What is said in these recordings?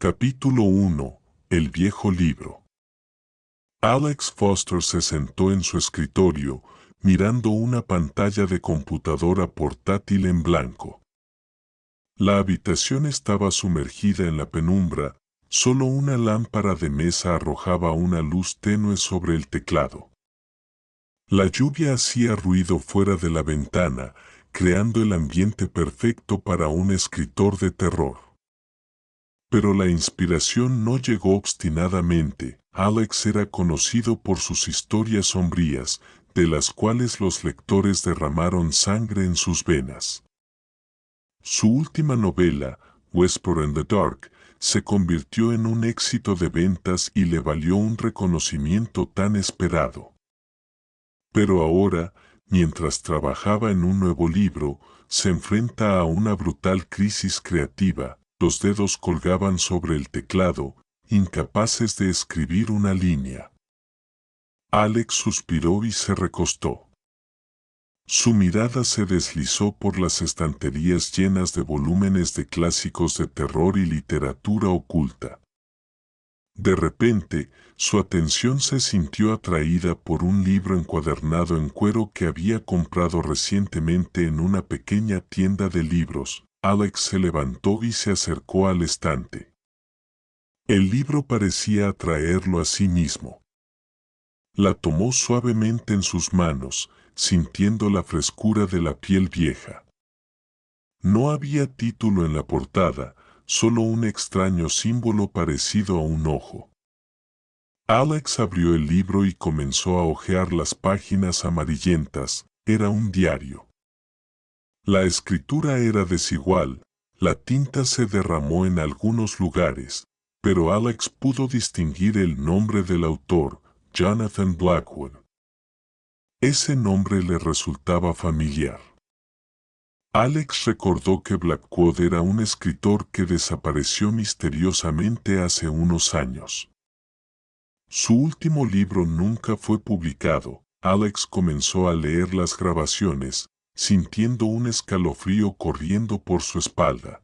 Capítulo 1. El viejo libro. Alex Foster se sentó en su escritorio, mirando una pantalla de computadora portátil en blanco. La habitación estaba sumergida en la penumbra, solo una lámpara de mesa arrojaba una luz tenue sobre el teclado. La lluvia hacía ruido fuera de la ventana, creando el ambiente perfecto para un escritor de terror. Pero la inspiración no llegó obstinadamente. Alex era conocido por sus historias sombrías, de las cuales los lectores derramaron sangre en sus venas. Su última novela, Whisper in the Dark, se convirtió en un éxito de ventas y le valió un reconocimiento tan esperado. Pero ahora, mientras trabajaba en un nuevo libro, se enfrenta a una brutal crisis creativa. Los dedos colgaban sobre el teclado, incapaces de escribir una línea. Alex suspiró y se recostó. Su mirada se deslizó por las estanterías llenas de volúmenes de clásicos de terror y literatura oculta. De repente, su atención se sintió atraída por un libro encuadernado en cuero que había comprado recientemente en una pequeña tienda de libros. Alex se levantó y se acercó al estante. El libro parecía atraerlo a sí mismo. La tomó suavemente en sus manos, sintiendo la frescura de la piel vieja. No había título en la portada, solo un extraño símbolo parecido a un ojo. Alex abrió el libro y comenzó a hojear las páginas amarillentas. Era un diario. La escritura era desigual, la tinta se derramó en algunos lugares, pero Alex pudo distinguir el nombre del autor, Jonathan Blackwood. Ese nombre le resultaba familiar. Alex recordó que Blackwood era un escritor que desapareció misteriosamente hace unos años. Su último libro nunca fue publicado. Alex comenzó a leer las grabaciones, sintiendo un escalofrío corriendo por su espalda.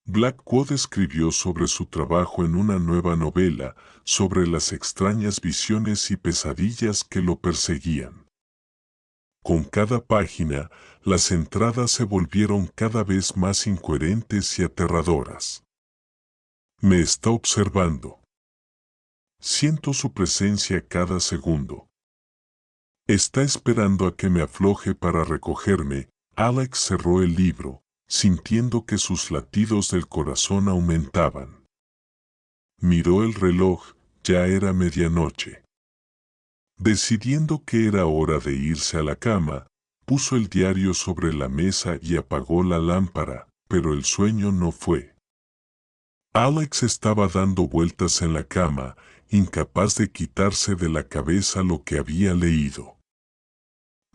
Blackwood escribió sobre su trabajo en una nueva novela, sobre las extrañas visiones y pesadillas que lo perseguían. Con cada página, las entradas se volvieron cada vez más incoherentes y aterradoras. Me está observando. Siento su presencia cada segundo. Está esperando a que me afloje para recogerme. Alex cerró el libro, sintiendo que sus latidos del corazón aumentaban. Miró el reloj, ya era medianoche. Decidiendo que era hora de irse a la cama, puso el diario sobre la mesa y apagó la lámpara, pero el sueño no fue. Alex estaba dando vueltas en la cama, incapaz de quitarse de la cabeza lo que había leído.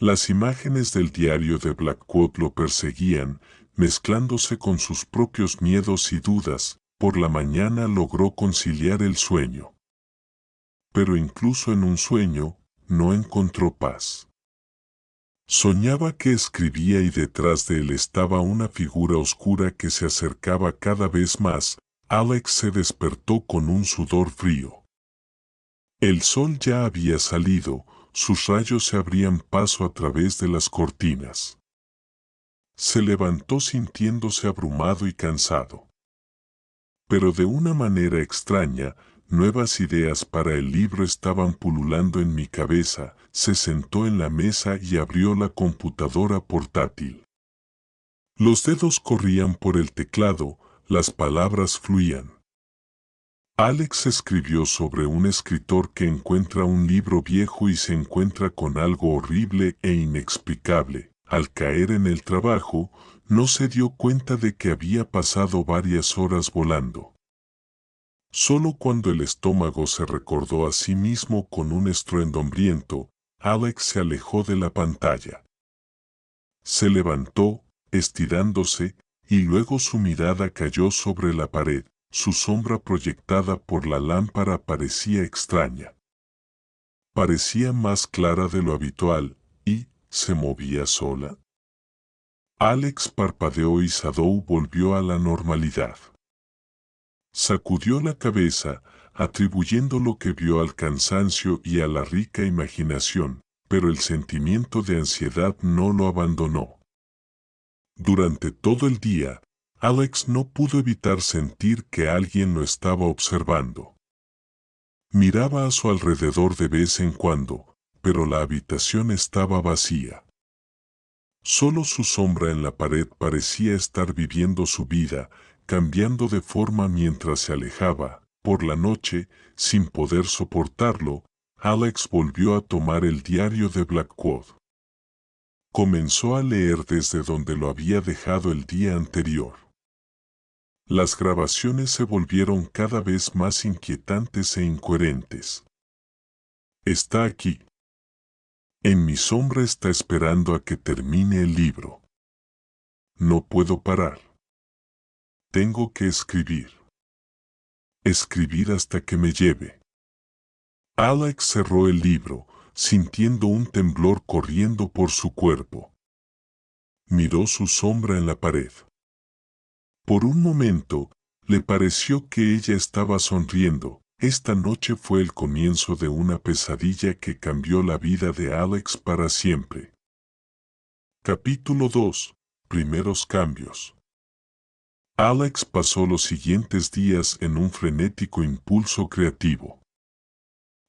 Las imágenes del diario de Blackwood lo perseguían, mezclándose con sus propios miedos y dudas. Por la mañana logró conciliar el sueño. Pero incluso en un sueño, no encontró paz. Soñaba que escribía y detrás de él estaba una figura oscura que se acercaba cada vez más. Alex se despertó con un sudor frío. El sol ya había salido, sus rayos se abrían paso a través de las cortinas. Se levantó sintiéndose abrumado y cansado. Pero de una manera extraña, nuevas ideas para el libro estaban pululando en mi cabeza. Se sentó en la mesa y abrió la computadora portátil. Los dedos corrían por el teclado, las palabras fluían. Alex escribió sobre un escritor que encuentra un libro viejo y se encuentra con algo horrible e inexplicable. Al caer en el trabajo, no se dio cuenta de que había pasado varias horas volando. Solo cuando el estómago se recordó a sí mismo con un estruendo hambriento, Alex se alejó de la pantalla. Se levantó, estirándose, y luego su mirada cayó sobre la pared. Su sombra proyectada por la lámpara parecía extraña. Parecía más clara de lo habitual, y ¿se movía sola? Alex parpadeó y Shadow volvió a la normalidad. Sacudió la cabeza, atribuyendo lo que vio al cansancio y a la rica imaginación, pero el sentimiento de ansiedad no lo abandonó. Durante todo el día, Alex no pudo evitar sentir que alguien lo estaba observando. Miraba a su alrededor de vez en cuando, pero la habitación estaba vacía. Solo su sombra en la pared parecía estar viviendo su vida, cambiando de forma mientras se alejaba. Por la noche, sin poder soportarlo, Alex volvió a tomar el diario de Blackwood. Comenzó a leer desde donde lo había dejado el día anterior. Las grabaciones se volvieron cada vez más inquietantes e incoherentes. Está aquí. En mi sombra está esperando a que termine el libro. No puedo parar. Tengo que escribir. Escribir hasta que me lleve. Alex cerró el libro, sintiendo un temblor corriendo por su cuerpo. Miró su sombra en la pared. Por un momento, le pareció que ella estaba sonriendo. Esta noche fue el comienzo de una pesadilla que cambió la vida de Alex para siempre. Capítulo 2. Primeros cambios. Alex pasó los siguientes días en un frenético impulso creativo.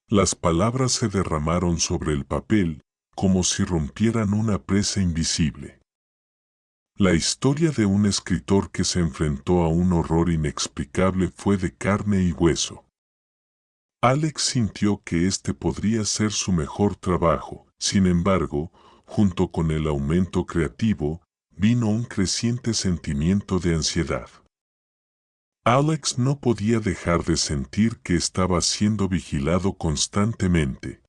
Las palabras se derramaron sobre el papel, como si rompieran una presa invisible. La historia de un escritor que se enfrentó a un horror inexplicable fue de carne y hueso. Alex sintió que este podría ser su mejor trabajo. Sin embargo, junto con el aumento creativo, vino un creciente sentimiento de ansiedad. Alex no podía dejar de sentir que estaba siendo vigilado constantemente.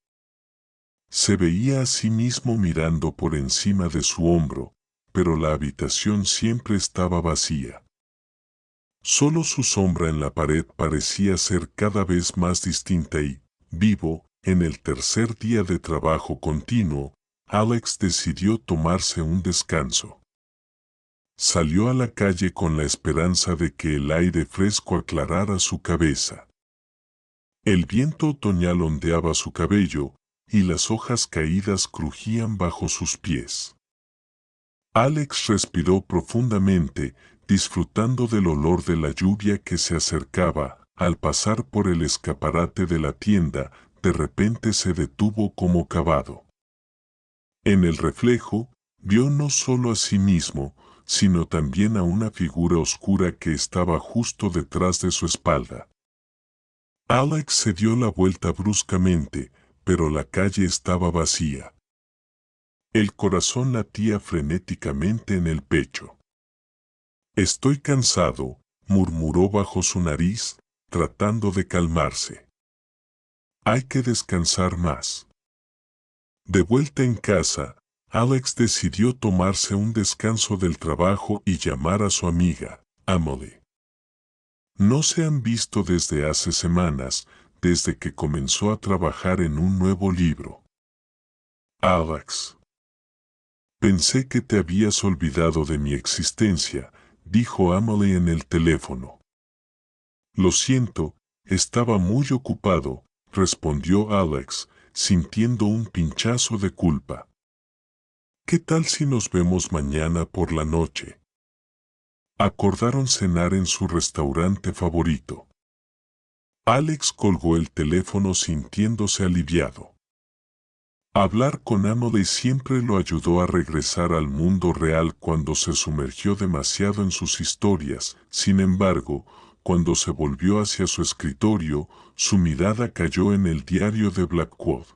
Se veía a sí mismo mirando por encima de su hombro, pero la habitación siempre estaba vacía. Solo su sombra en la pared parecía ser cada vez más distinta y, vivo, en el tercer día de trabajo continuo, Alex decidió tomarse un descanso. Salió a la calle con la esperanza de que el aire fresco aclarara su cabeza. El viento otoñal ondeaba su cabello, y las hojas caídas crujían bajo sus pies. Alex respiró profundamente, disfrutando del olor de la lluvia que se acercaba. Al pasar por el escaparate de la tienda, de repente se detuvo como cavado. En el reflejo, vio no solo a sí mismo, sino también a una figura oscura que estaba justo detrás de su espalda. Alex se dio la vuelta bruscamente, pero la calle estaba vacía. El corazón latía frenéticamente en el pecho. Estoy cansado, murmuró bajo su nariz, tratando de calmarse. Hay que descansar más. De vuelta en casa, Alex decidió tomarse un descanso del trabajo y llamar a su amiga, Emily. No se han visto desde hace semanas, desde que comenzó a trabajar en un nuevo libro. Alex. Pensé que te habías olvidado de mi existencia, dijo Emily en el teléfono. Lo siento, estaba muy ocupado, respondió Alex, sintiendo un pinchazo de culpa. ¿Qué tal si nos vemos mañana por la noche? Acordaron cenar en su restaurante favorito. Alex colgó el teléfono sintiéndose aliviado. Hablar con Emily siempre lo ayudó a regresar al mundo real cuando se sumergió demasiado en sus historias. Sin embargo, cuando se volvió hacia su escritorio, su mirada cayó en el diario de Blackwood.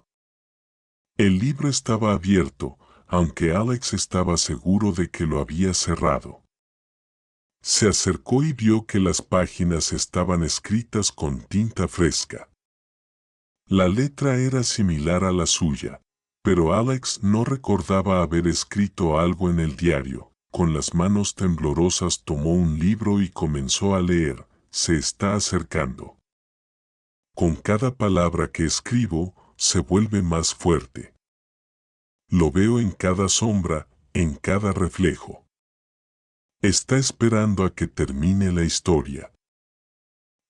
El libro estaba abierto, aunque Alex estaba seguro de que lo había cerrado. Se acercó y vio que las páginas estaban escritas con tinta fresca. La letra era similar a la suya, pero Alex no recordaba haber escrito algo en el diario. Con las manos temblorosas tomó un libro y comenzó a leer. Se está acercando. Con cada palabra que escribo, se vuelve más fuerte. Lo veo en cada sombra, en cada reflejo. Está esperando a que termine la historia.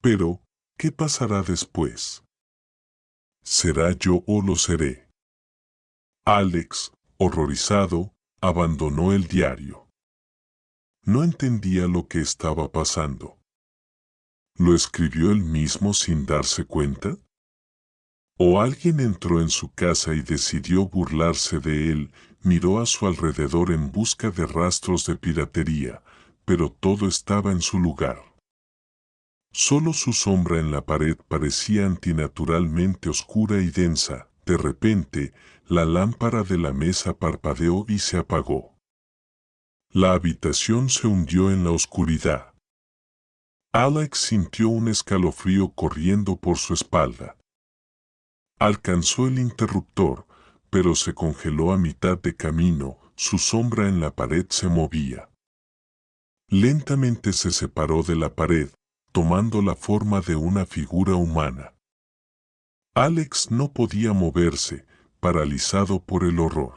Pero, ¿qué pasará después? ¿Será yo o lo seré? Alex, horrorizado, abandonó el diario. No entendía lo que estaba pasando. ¿Lo escribió él mismo sin darse cuenta? ¿O alguien entró en su casa y decidió burlarse de él? Miró a su alrededor en busca de rastros de piratería, pero todo estaba en su lugar. Solo su sombra en la pared parecía antinaturalmente oscura y densa. De repente, la lámpara de la mesa parpadeó y se apagó. La habitación se hundió en la oscuridad. Alex sintió un escalofrío corriendo por su espalda. Alcanzó el interruptor, pero se congeló a mitad de camino. Su sombra en la pared se movía. Lentamente se separó de la pared, tomando la forma de una figura humana. Alex no podía moverse, paralizado por el horror.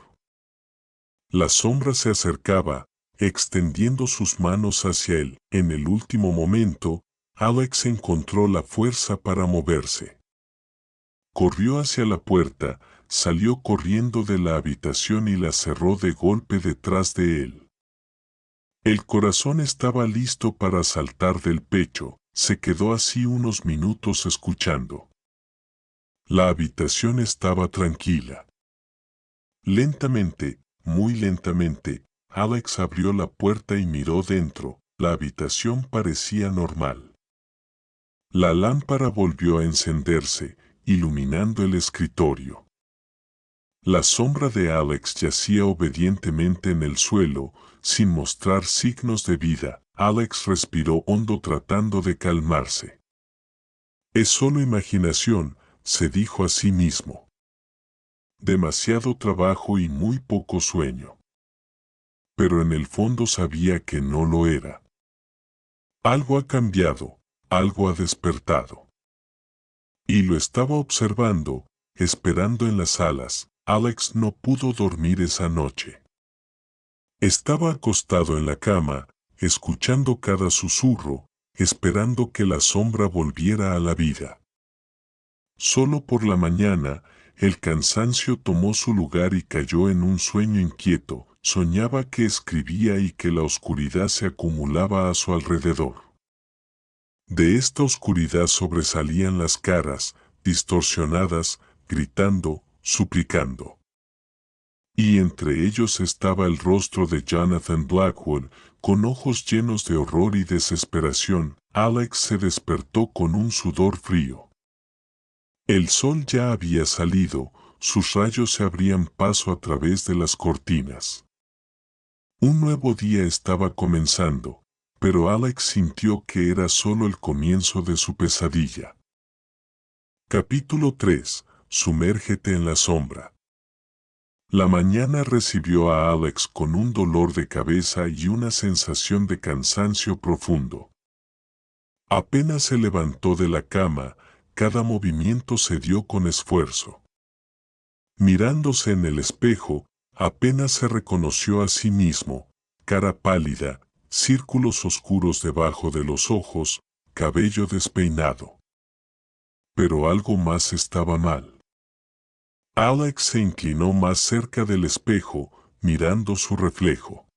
La sombra se acercaba, extendiendo sus manos hacia él. En el último momento, Alex encontró la fuerza para moverse. Corrió hacia la puerta, salió corriendo de la habitación y la cerró de golpe detrás de él. El corazón estaba listo para saltar del pecho. Se quedó así unos minutos escuchando. La habitación estaba tranquila. Lentamente, muy lentamente, Alex abrió la puerta y miró dentro. La habitación parecía normal. La lámpara volvió a encenderse, iluminando el escritorio. La sombra de Alex yacía obedientemente en el suelo, sin mostrar signos de vida. Alex respiró hondo tratando de calmarse. Es solo imaginación, se dijo a sí mismo. Demasiado trabajo y muy poco sueño. Pero en el fondo sabía que no lo era. Algo ha cambiado, algo ha despertado. Y lo estaba observando, esperando en las alas. Alex no pudo dormir esa noche. Estaba acostado en la cama, escuchando cada susurro, esperando que la sombra volviera a la vida. Solo por la mañana, el cansancio tomó su lugar y cayó en un sueño inquieto. Soñaba que escribía y que la oscuridad se acumulaba a su alrededor. De esta oscuridad sobresalían las caras, distorsionadas, gritando, suplicando. Y entre ellos estaba el rostro de Jonathan Blackwood, con ojos llenos de horror y desesperación. Alex se despertó con un sudor frío. El sol ya había salido, sus rayos se abrían paso a través de las cortinas. Un nuevo día estaba comenzando, pero Alex sintió que era solo el comienzo de su pesadilla. Capítulo 3. Sumérgete en la sombra. La mañana recibió a Alex con un dolor de cabeza y una sensación de cansancio profundo. Apenas se levantó de la cama, cada movimiento se dio con esfuerzo. Mirándose en el espejo, apenas se reconoció a sí mismo, cara pálida, círculos oscuros debajo de los ojos, cabello despeinado. Pero algo más estaba mal. Alex se inclinó más cerca del espejo, mirando su reflejo.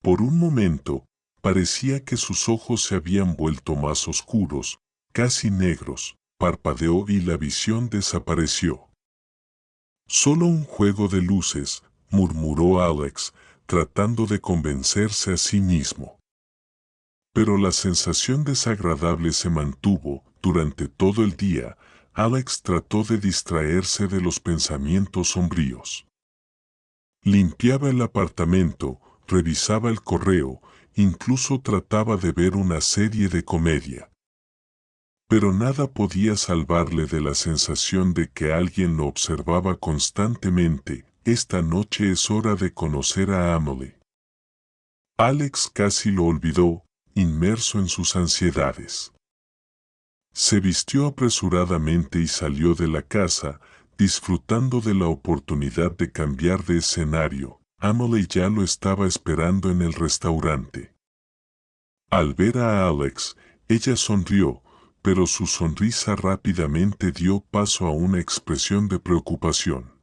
Por un momento, parecía que sus ojos se habían vuelto más oscuros, casi negros. Parpadeó y la visión desapareció. Solo un juego de luces, murmuró Alex, tratando de convencerse a sí mismo. Pero la sensación desagradable se mantuvo. Durante todo el día, Alex trató de distraerse de los pensamientos sombríos. Limpiaba el apartamento, revisaba el correo, incluso trataba de ver una serie de comedia. Pero nada podía salvarle de la sensación de que alguien lo observaba constantemente. Esta noche es hora de conocer a Emily. Alex casi lo olvidó, inmerso en sus ansiedades. Se vistió apresuradamente y salió de la casa, disfrutando de la oportunidad de cambiar de escenario. Emily ya lo estaba esperando en el restaurante. Al ver a Alex, ella sonrió, pero su sonrisa rápidamente dio paso a una expresión de preocupación.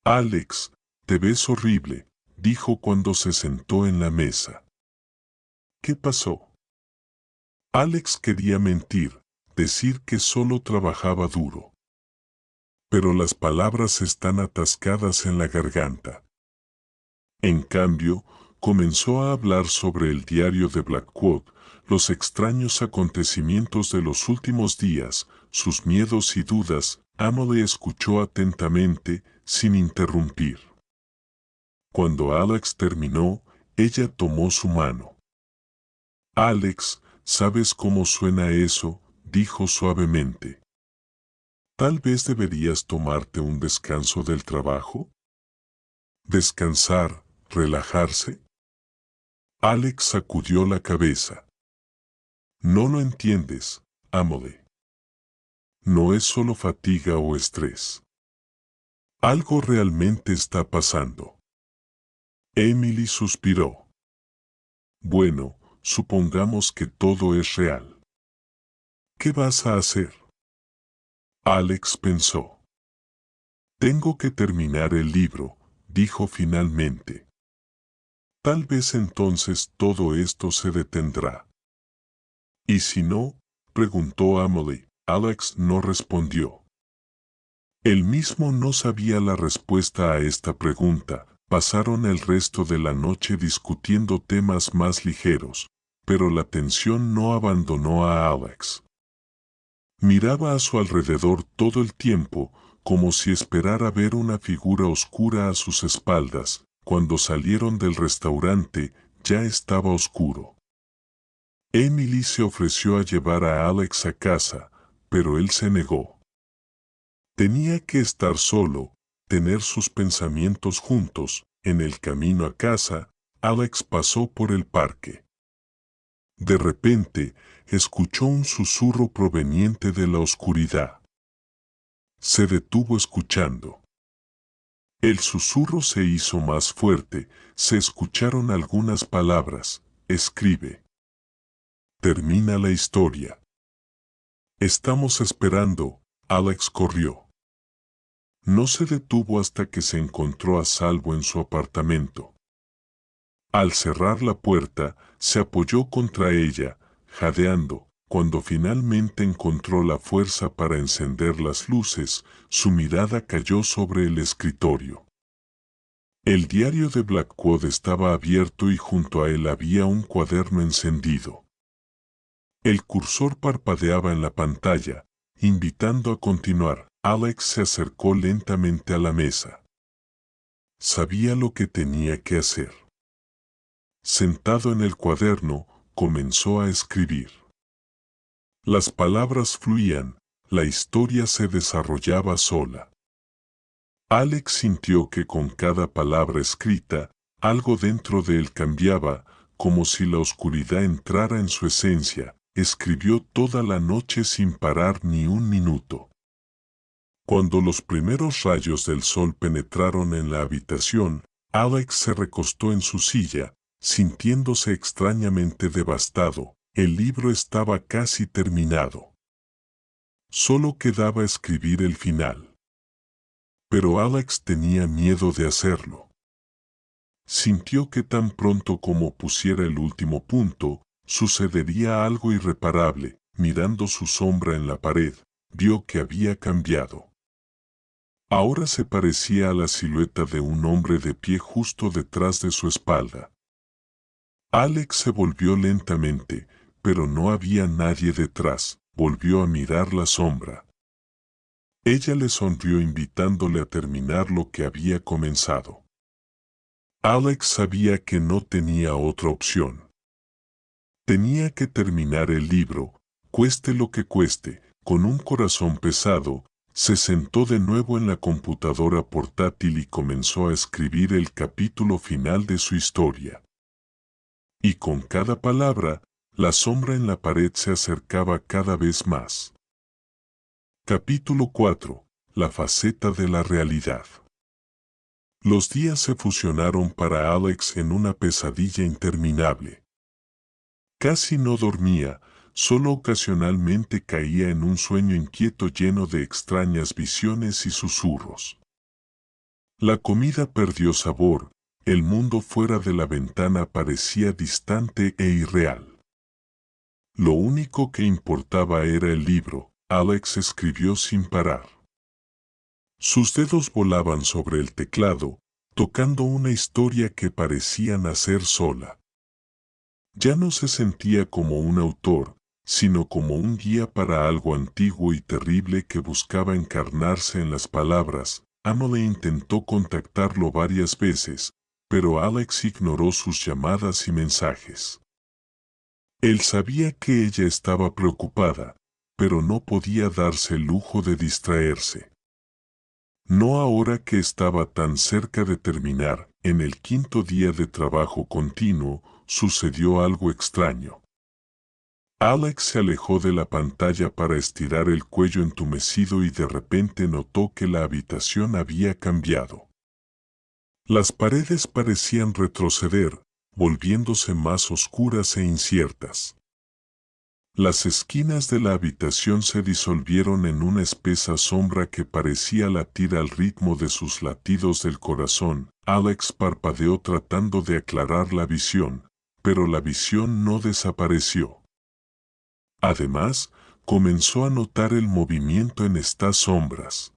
Alex, te ves horrible, dijo cuando se sentó en la mesa. ¿Qué pasó? Alex quería mentir, decir que solo trabajaba duro. Pero las palabras están atascadas en la garganta. En cambio, comenzó a hablar sobre el diario de Blackwood, los extraños acontecimientos de los últimos días, sus miedos y dudas. Emily escuchó atentamente, sin interrumpir. Cuando Alex terminó, ella tomó su mano. Alex, ¿sabes cómo suena eso?, dijo suavemente. Tal vez deberías tomarte un descanso del trabajo. ¿Descansar, relajarse? Alex sacudió la cabeza. No lo entiendes, Emily. No es solo fatiga o estrés. Algo realmente está pasando. Emily suspiró. Bueno, supongamos que todo es real. ¿Qué vas a hacer? Alex pensó. Tengo que terminar el libro, dijo finalmente. Tal vez entonces todo esto se detendrá. ¿Y si no?, preguntó Emily. Alex no respondió. Él mismo no sabía la respuesta a esta pregunta. Pasaron el resto de la noche discutiendo temas más ligeros, pero la tensión no abandonó a Alex. Miraba a su alrededor todo el tiempo, como si esperara ver una figura oscura a sus espaldas. Cuando salieron del restaurante, ya estaba oscuro. Emily se ofreció a llevar a Alex a casa, pero él se negó. Tenía que estar solo, tener sus pensamientos juntos. En el camino a casa, Alex pasó por el parque. De repente, escuchó un susurro proveniente de la oscuridad. Se detuvo escuchando. El susurro se hizo más fuerte, se escucharon algunas palabras. Escribe. Termina la historia. Estamos esperando. Alex corrió. No se detuvo hasta que se encontró a salvo en su apartamento. Al cerrar la puerta, se apoyó contra ella, jadeando. Cuando finalmente encontró la fuerza para encender las luces, su mirada cayó sobre el escritorio. El diario de Blackwood estaba abierto y junto a él había un cuaderno encendido. El cursor parpadeaba en la pantalla, invitando a continuar. Alex se acercó lentamente a la mesa. Sabía lo que tenía que hacer. Sentado en el cuaderno, comenzó a escribir. Las palabras fluían, la historia se desarrollaba sola. Alex sintió que con cada palabra escrita, algo dentro de él cambiaba, como si la oscuridad entrara en su esencia. Escribió toda la noche sin parar ni un minuto. Cuando los primeros rayos del sol penetraron en la habitación, Alex se recostó en su silla, sintiéndose extrañamente devastado. El libro estaba casi terminado. Solo quedaba escribir el final. Pero Alex tenía miedo de hacerlo. Sintió que tan pronto como pusiera el último punto, sucedería algo irreparable. Mirando su sombra en la pared, vio que había cambiado. Ahora se parecía a la silueta de un hombre de pie justo detrás de su espalda. Alex se volvió lentamente, pero no había nadie detrás. Volvió a mirar la sombra. Ella le sonrió invitándole a terminar lo que había comenzado. Alex sabía que no tenía otra opción. Tenía que terminar el libro, cueste lo que cueste. Con un corazón pesado, se sentó de nuevo en la computadora portátil y comenzó a escribir el capítulo final de su historia. Y con cada palabra, la sombra en la pared se acercaba cada vez más. Capítulo 4. La faceta de la realidad. Los días se fusionaron para Alex en una pesadilla interminable. Casi no dormía, solo ocasionalmente caía en un sueño inquieto lleno de extrañas visiones y susurros. La comida perdió sabor, el mundo fuera de la ventana parecía distante e irreal. Lo único que importaba era el libro. Alex escribió sin parar. Sus dedos volaban sobre el teclado, tocando una historia que parecía nacer sola. Ya no se sentía como un autor, sino como un guía para algo antiguo y terrible que buscaba encarnarse en las palabras. Emily intentó contactarlo varias veces, pero Alex ignoró sus llamadas y mensajes. Él sabía que ella estaba preocupada, pero no podía darse el lujo de distraerse. No ahora que estaba tan cerca de terminar. En el quinto día de trabajo continuo, sucedió algo extraño. Alex se alejó de la pantalla para estirar el cuello entumecido y de repente notó que la habitación había cambiado. Las paredes parecían retroceder, volviéndose más oscuras e inciertas. Las esquinas de la habitación se disolvieron en una espesa sombra que parecía latir al ritmo de sus latidos del corazón. Alex parpadeó tratando de aclarar la visión, pero la visión no desapareció. Además, comenzó a notar el movimiento en estas sombras.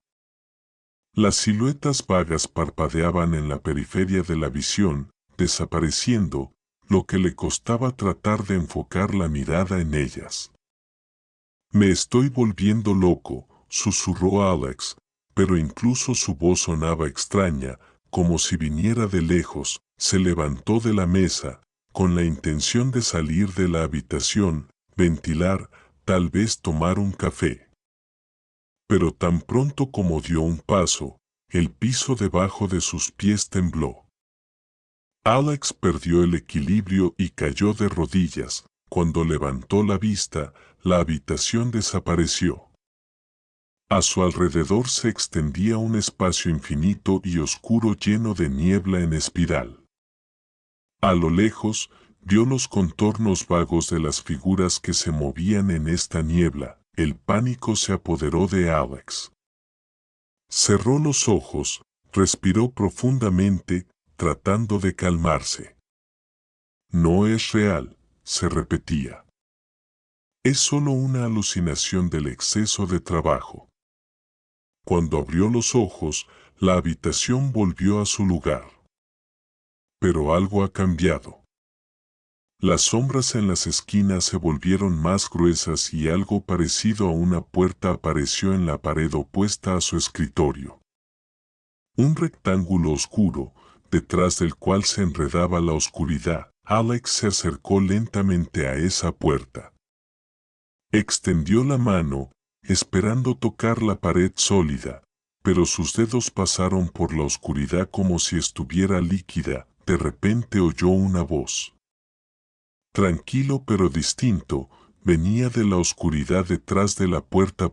Las siluetas vagas parpadeaban en la periferia de la visión, desapareciendo, lo que le costaba tratar de enfocar la mirada en ellas. «Me estoy volviendo loco», susurró Alex, pero incluso su voz sonaba extraña, como si viniera de lejos. Se levantó de la mesa, con la intención de salir de la habitación, ventilar, tal vez tomar un café. Pero tan pronto como dio un paso, el piso debajo de sus pies tembló. Alex perdió el equilibrio y cayó de rodillas. Cuando levantó la vista, la habitación desapareció. A su alrededor se extendía un espacio infinito y oscuro lleno de niebla en espiral. A lo lejos, vio los contornos vagos de las figuras que se movían en esta niebla. El pánico se apoderó de Alex. Cerró los ojos, respiró profundamente, tratando de calmarse. No es real, se repetía. Es solo una alucinación del exceso de trabajo. Cuando abrió los ojos, la habitación volvió a su lugar. Pero algo ha cambiado. Las sombras en las esquinas se volvieron más gruesas y algo parecido a una puerta apareció en la pared opuesta a su escritorio. Un rectángulo oscuro, detrás del cual se enredaba la oscuridad. Alex se acercó lentamente a esa puerta. Extendió la mano, esperando tocar la pared sólida, pero sus dedos pasaron por la oscuridad como si estuviera líquida. De repente oyó una voz. Tranquilo pero distinto, venía de la oscuridad detrás de la puerta.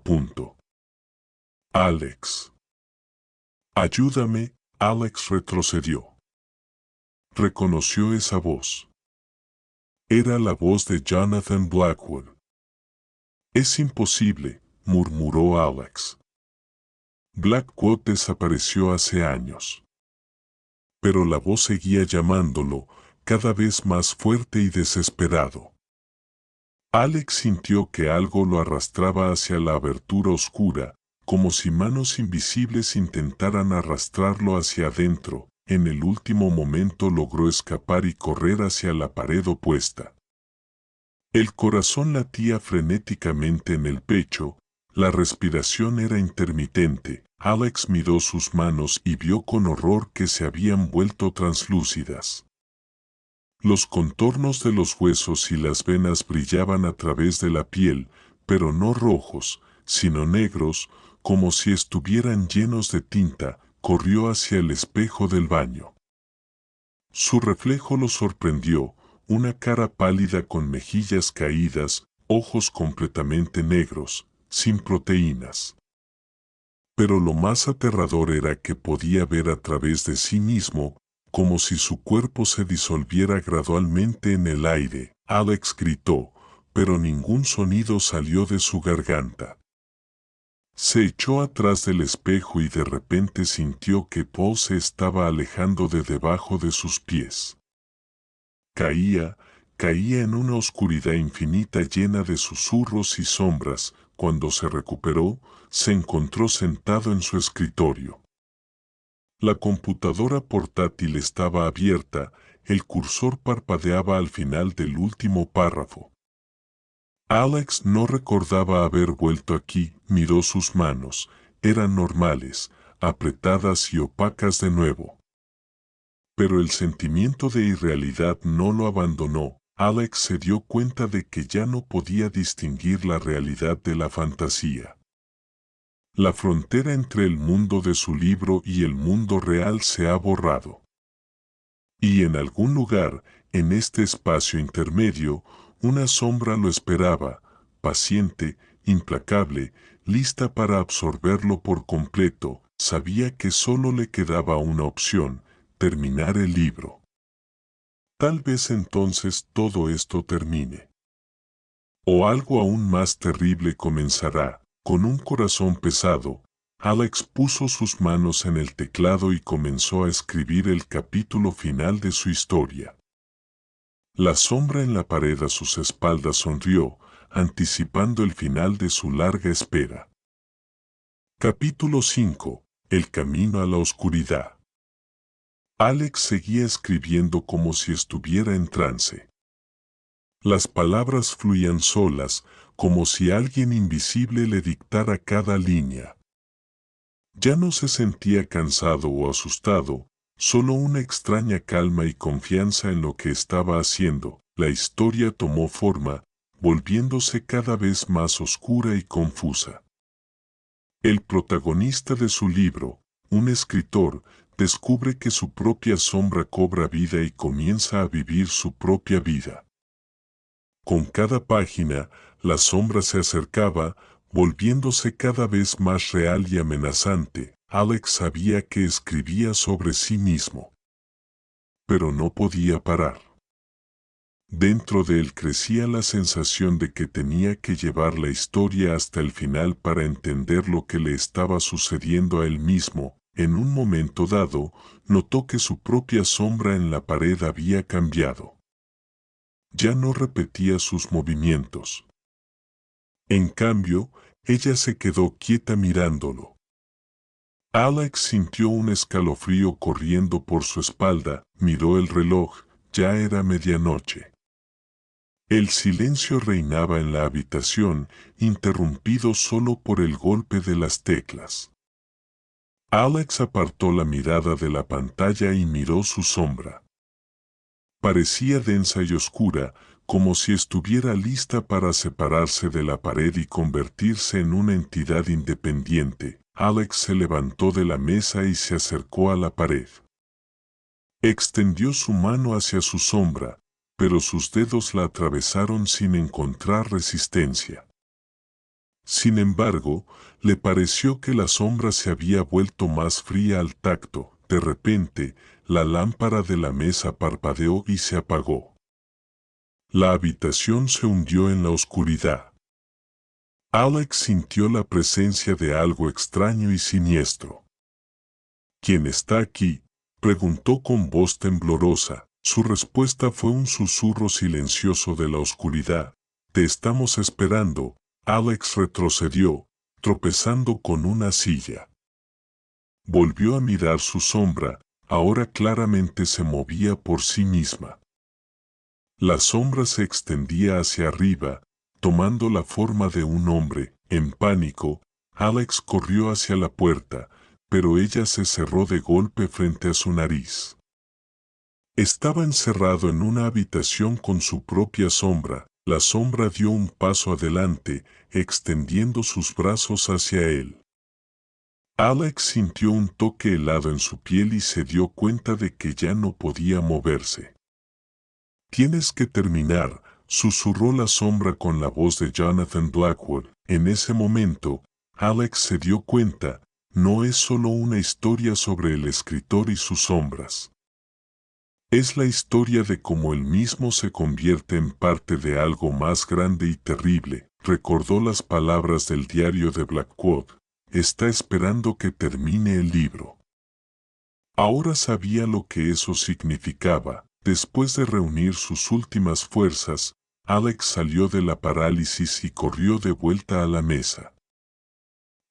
Alex. Ayúdame. Alex retrocedió. Reconoció esa voz. Era la voz de Jonathan Blackwood. Es imposible, murmuró Alex. Blackwood desapareció hace años. Pero la voz seguía llamándolo, cada vez más fuerte y desesperado. Alex sintió que algo lo arrastraba hacia la abertura oscura, como si manos invisibles intentaran arrastrarlo hacia adentro. En el último momento logró escapar y correr hacia la pared opuesta. El corazón latía frenéticamente en el pecho, la respiración era intermitente. Alex miró sus manos y vio con horror que se habían vuelto translúcidas. Los contornos de los huesos y las venas brillaban a través de la piel, pero no rojos, sino negros, como si estuvieran llenos de tinta. Corrió hacia el espejo del baño. Su reflejo lo sorprendió, una cara pálida con mejillas caídas, ojos completamente negros, sin proteínas. Pero lo más aterrador era que podía ver a través de sí mismo, como si su cuerpo se disolviera gradualmente en el aire. Alex gritó, pero ningún sonido salió de su garganta. Se echó atrás del espejo y de repente sintió que Paul se estaba alejando de debajo de sus pies. Caía en una oscuridad infinita llena de susurros y sombras. Cuando se recuperó, se encontró sentado en su escritorio. La computadora portátil estaba abierta, el cursor parpadeaba al final del último párrafo. Alex no recordaba haber vuelto aquí, miró sus manos, eran normales, apretadas y opacas de nuevo. Pero el sentimiento de irrealidad no lo abandonó. Alex se dio cuenta de que ya no podía distinguir la realidad de la fantasía. La frontera entre el mundo de su libro y el mundo real se ha borrado. Y en algún lugar, en este espacio intermedio, una sombra lo esperaba, paciente, implacable, lista para absorberlo por completo. Sabía que solo le quedaba una opción: terminar el libro. Tal vez entonces todo esto termine. O algo aún más terrible comenzará. Con un corazón pesado, Alex puso sus manos en el teclado y comenzó a escribir el capítulo final de su historia. La sombra en la pared a sus espaldas sonrió, anticipando el final de su larga espera. Capítulo 5. El camino a la oscuridad. Alex seguía escribiendo como si estuviera en trance. Las palabras fluían solas, como si alguien invisible le dictara cada línea. Ya no se sentía cansado o asustado, solo una extraña calma y confianza en lo que estaba haciendo. La historia tomó forma, volviéndose cada vez más oscura y confusa. El protagonista de su libro, un escritor, descubre que su propia sombra cobra vida y comienza a vivir su propia vida. Con cada página, la sombra se acercaba, volviéndose cada vez más real y amenazante. Alex sabía que escribía sobre sí mismo. Pero no podía parar. Dentro de él crecía la sensación de que tenía que llevar la historia hasta el final para entender lo que le estaba sucediendo a él mismo. En un momento dado, notó que su propia sombra en la pared había cambiado. Ya no repetía sus movimientos. En cambio, ella se quedó quieta mirándolo. Alex sintió un escalofrío corriendo por su espalda, miró el reloj, ya era medianoche. El silencio reinaba en la habitación, interrumpido solo por el golpe de las teclas. Alex apartó la mirada de la pantalla y miró su sombra. Parecía densa y oscura, como si estuviera lista para separarse de la pared y convertirse en una entidad independiente. Alex se levantó de la mesa y se acercó a la pared. Extendió su mano hacia su sombra, pero sus dedos la atravesaron sin encontrar resistencia. Sin embargo, le pareció que la sombra se había vuelto más fría al tacto. De repente, la lámpara de la mesa parpadeó y se apagó. La habitación se hundió en la oscuridad. Alex sintió la presencia de algo extraño y siniestro. ¿Quién está aquí?, preguntó con voz temblorosa. Su respuesta fue un susurro silencioso de la oscuridad. Te estamos esperando. Alex retrocedió, tropezando con una silla. Volvió a mirar su sombra, ahora claramente se movía por sí misma. La sombra se extendía hacia arriba, tomando la forma de un hombre. En pánico, Alex corrió hacia la puerta, pero ella se cerró de golpe frente a su nariz. Estaba encerrado en una habitación con su propia sombra. La sombra dio un paso adelante, extendiendo sus brazos hacia él. Alex sintió un toque helado en su piel y se dio cuenta de que ya no podía moverse. Tienes que terminar, susurró la sombra con la voz de Jonathan Blackwood. En ese momento, Alex se dio cuenta, no es solo una historia sobre el escritor y sus sombras. Es la historia de cómo él mismo se convierte en parte de algo más grande y terrible. Recordó las palabras del diario de Blackwood. Está esperando que termine el libro. Ahora sabía lo que eso significaba. Después de reunir sus últimas fuerzas, Alex salió de la parálisis y corrió de vuelta a la mesa.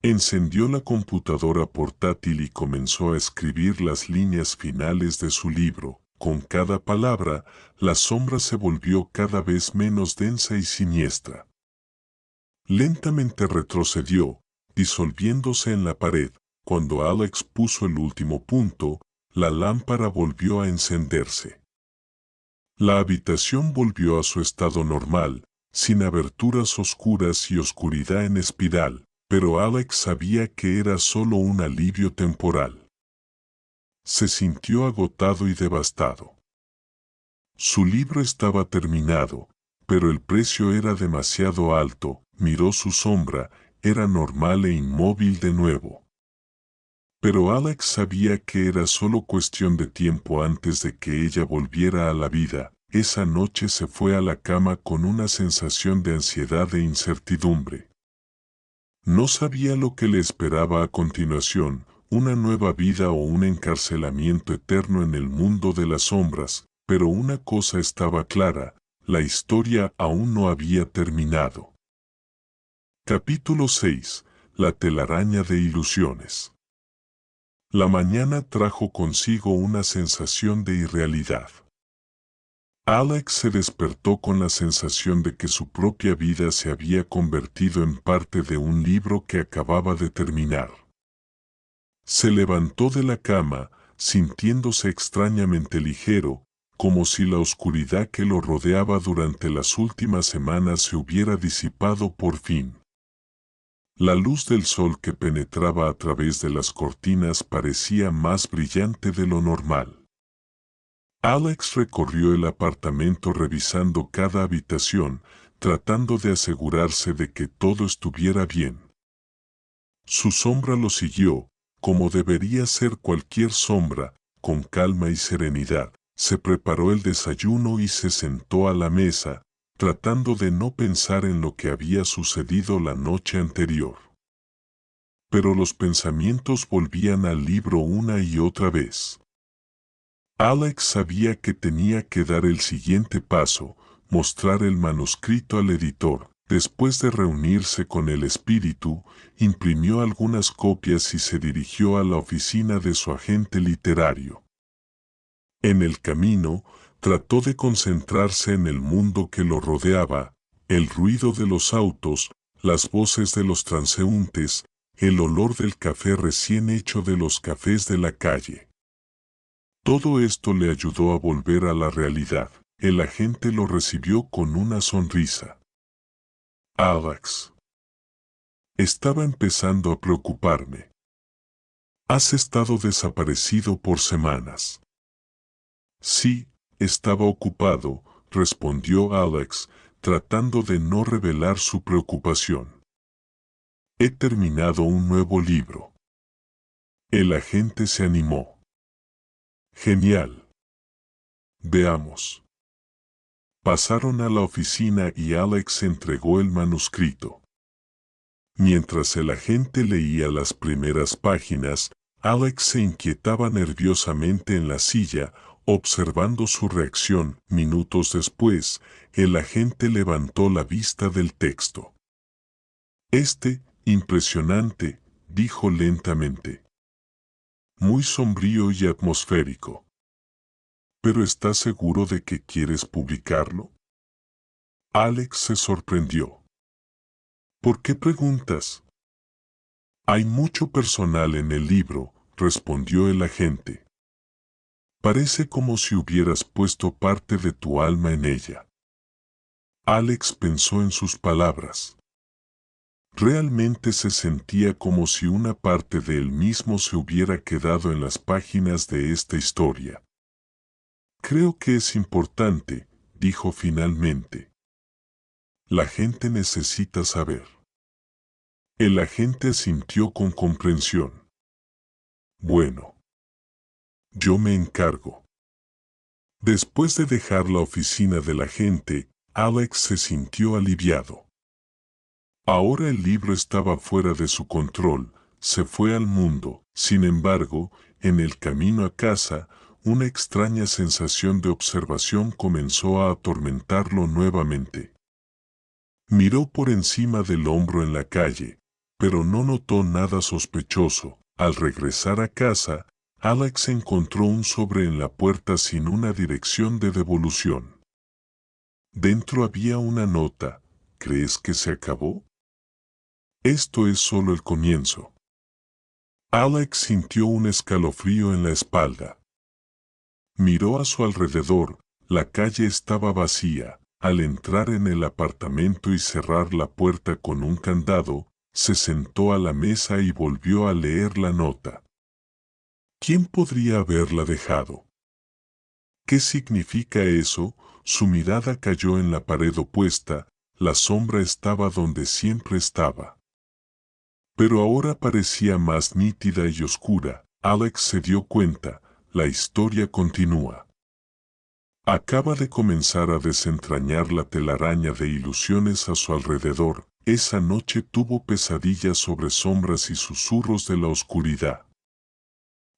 Encendió la computadora portátil y comenzó a escribir las líneas finales de su libro. Con cada palabra, la sombra se volvió cada vez menos densa y siniestra. Lentamente retrocedió, disolviéndose en la pared. Cuando Alex puso el último punto, la lámpara volvió a encenderse. La habitación volvió a su estado normal, sin aberturas oscuras y oscuridad en espiral, pero Alex sabía que era solo un alivio temporal. Se sintió agotado y devastado. Su libro estaba terminado, pero el precio era demasiado alto. Miró su sombra, era normal e inmóvil de nuevo. Pero Alex sabía que era solo cuestión de tiempo antes de que ella volviera a la vida. Esa noche se fue a la cama con una sensación de ansiedad e incertidumbre. No sabía lo que le esperaba a continuación, una nueva vida o un encarcelamiento eterno en el mundo de las sombras, pero una cosa estaba clara, la historia aún no había terminado. Capítulo 6. La telaraña de ilusiones. La mañana trajo consigo una sensación de irrealidad. Alex se despertó con la sensación de que su propia vida se había convertido en parte de un libro que acababa de terminar. Se levantó de la cama, sintiéndose extrañamente ligero, como si la oscuridad que lo rodeaba durante las últimas semanas se hubiera disipado por fin. La luz del sol que penetraba a través de las cortinas parecía más brillante de lo normal. Alex recorrió el apartamento revisando cada habitación, tratando de asegurarse de que todo estuviera bien. Su sombra lo siguió, como debería ser cualquier sombra, con calma y serenidad. Se preparó el desayuno y se sentó a la mesa, tratando de no pensar en lo que había sucedido la noche anterior. Pero los pensamientos volvían al libro una y otra vez. Alex sabía que tenía que dar el siguiente paso, mostrar el manuscrito al editor. Después de reunirse con el espíritu, imprimió algunas copias y se dirigió a la oficina de su agente literario. En el camino, trató de concentrarse en el mundo que lo rodeaba, el ruido de los autos, las voces de los transeúntes, el olor del café recién hecho de los cafés de la calle. Todo esto le ayudó a volver a la realidad. El agente lo recibió con una sonrisa. Alex. Estaba empezando a preocuparme. Has estado desaparecido por semanas. Sí, estaba ocupado, respondió Alex, tratando de no revelar su preocupación. He terminado un nuevo libro. El agente se animó. Genial. Veamos. Pasaron a la oficina y Alex entregó el manuscrito. Mientras el agente leía las primeras páginas, Alex se inquietaba nerviosamente en la silla, observando su reacción. Minutos después, el agente levantó la vista del texto. Impresionante, dijo lentamente. Muy sombrío y atmosférico. ¿Pero estás seguro de que quieres publicarlo? Alex se sorprendió. ¿Por qué preguntas? Hay mucho personal en el libro, respondió el agente. Parece como si hubieras puesto parte de tu alma en ella. Alex pensó en sus palabras. Realmente se sentía como si una parte de él mismo se hubiera quedado en las páginas de esta historia. Creo que es importante, dijo finalmente. La gente necesita saber. El agente asintió con comprensión. Bueno. Yo me encargo. Después de dejar la oficina del agente, Alex se sintió aliviado. Ahora el libro estaba fuera de su control, se fue al mundo. Sin embargo, en el camino a casa, una extraña sensación de observación comenzó a atormentarlo nuevamente. Miró por encima del hombro en la calle, pero no notó nada sospechoso. Al regresar a casa, Alex encontró un sobre en la puerta sin una dirección de devolución. Dentro había una nota. ¿Crees que se acabó? Esto es solo el comienzo. Alex sintió un escalofrío en la espalda. Miró a su alrededor, la calle estaba vacía. Al entrar en el apartamento y cerrar la puerta con un candado, se sentó a la mesa y volvió a leer la nota. ¿Quién podría haberla dejado? ¿Qué significa eso? Su mirada cayó en la pared opuesta, la sombra estaba donde siempre estaba. Pero ahora parecía más nítida y oscura. Alex se dio cuenta, la historia continúa. Acaba de comenzar a desentrañar la telaraña de ilusiones a su alrededor. Esa noche tuvo pesadillas sobre sombras y susurros de la oscuridad.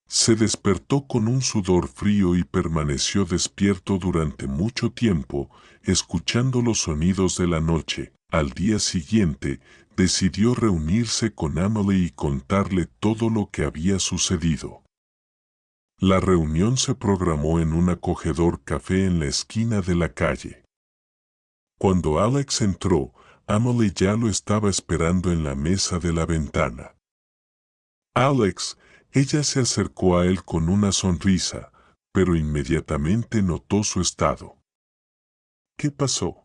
Se despertó con un sudor frío y permaneció despierto durante mucho tiempo, escuchando los sonidos de la noche. Al día siguiente, decidió reunirse con Emily y contarle todo lo que había sucedido. La reunión se programó en un acogedor café en la esquina de la calle. Cuando Alex entró, Emily ya lo estaba esperando en la mesa de la ventana. Alex, ella se acercó a él con una sonrisa, pero inmediatamente notó su estado. ¿Qué pasó?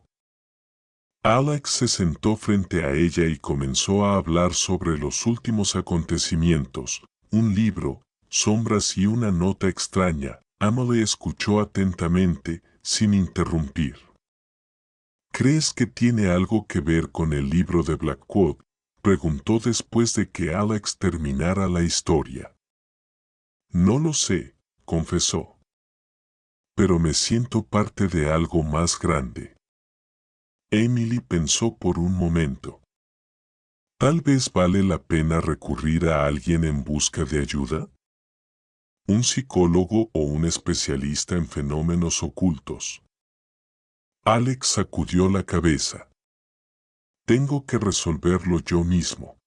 Alex se sentó frente a ella y comenzó a hablar sobre los últimos acontecimientos, un libro, sombras y una nota extraña. Emily escuchó atentamente, sin interrumpir. ¿Crees que tiene algo que ver con el libro de Blackwood?, preguntó después de que Alex terminara la historia. No lo sé, confesó. Pero me siento parte de algo más grande. Emily pensó por un momento. Tal vez vale la pena recurrir a alguien en busca de ayuda. ¿Un psicólogo o un especialista en fenómenos ocultos? Alex sacudió la cabeza. Tengo que resolverlo yo mismo.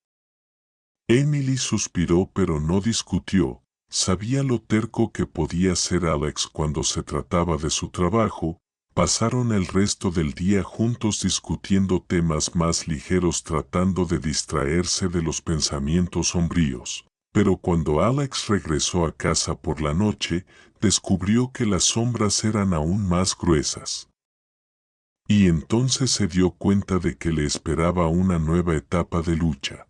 Emily suspiró pero no discutió. Sabía lo terco que podía ser Alex cuando se trataba de su trabajo. Pasaron el resto del día juntos discutiendo temas más ligeros tratando de distraerse de los pensamientos sombríos. Pero cuando Alex regresó a casa por la noche, descubrió que las sombras eran aún más gruesas. Y entonces se dio cuenta de que le esperaba una nueva etapa de lucha.